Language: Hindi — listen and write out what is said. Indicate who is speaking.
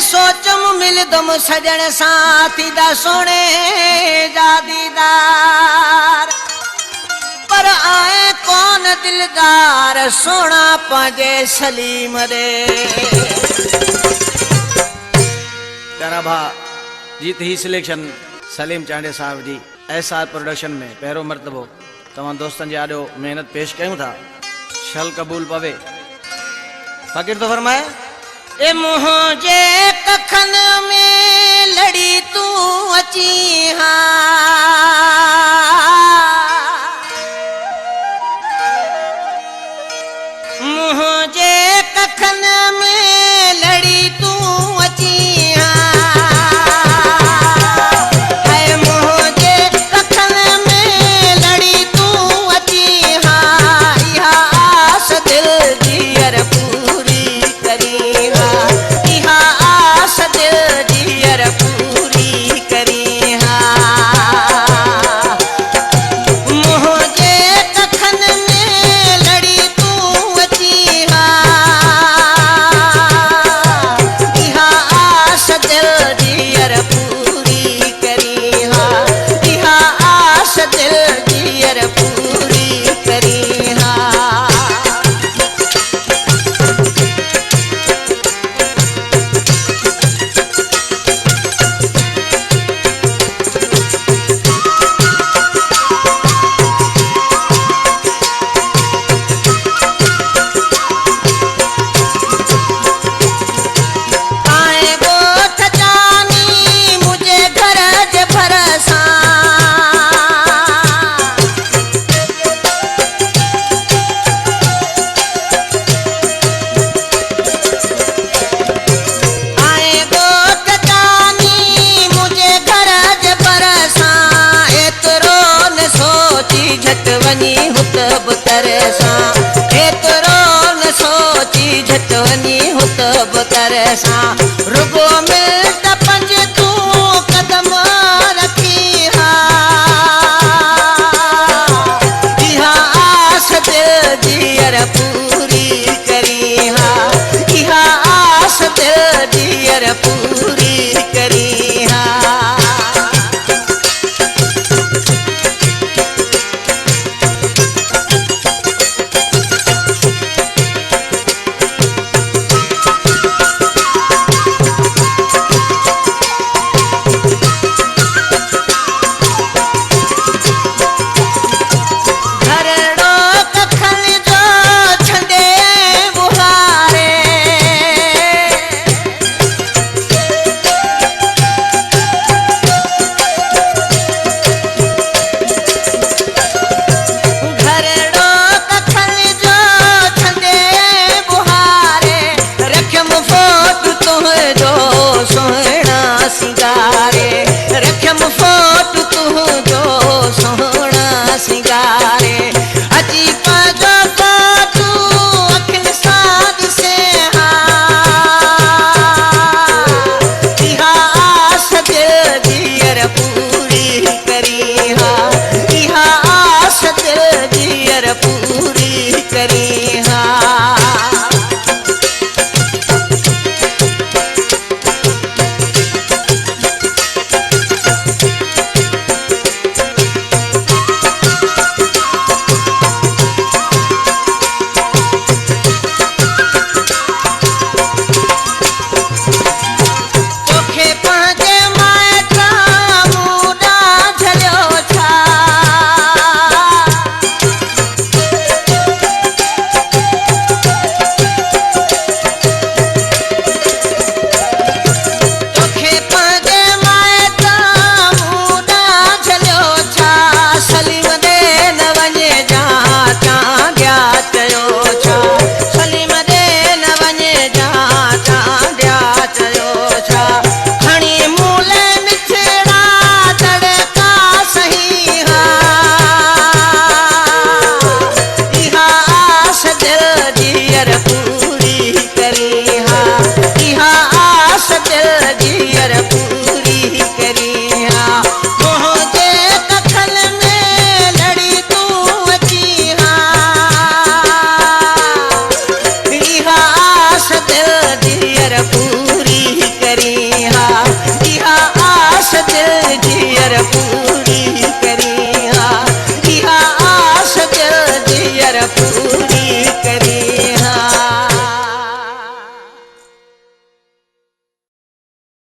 Speaker 1: सोचम मिलदम सजण साथी दा सोने जा दीदार पर आए कौन दिलदार सोना पाजे सलीम रे।
Speaker 2: प्यारा भा जीत ही सिलेक्शन सलीम चांडे साहब जी एसआर प्रोडक्शन में पहिरों मरतबो तमाम दोस्तन जे आॾो मेहनत पेश कयूं था शल कबूल पवे। फ़कीर तो फरमाए
Speaker 1: ए मुझे कखन में लड़ी तू अची मुझे कखन में लड़ी तू अची रुगो मिलत पंज तू कदम रखी इहा आस दिल जियर पूरी करी इहा आस दिल जियर पूरी करी जो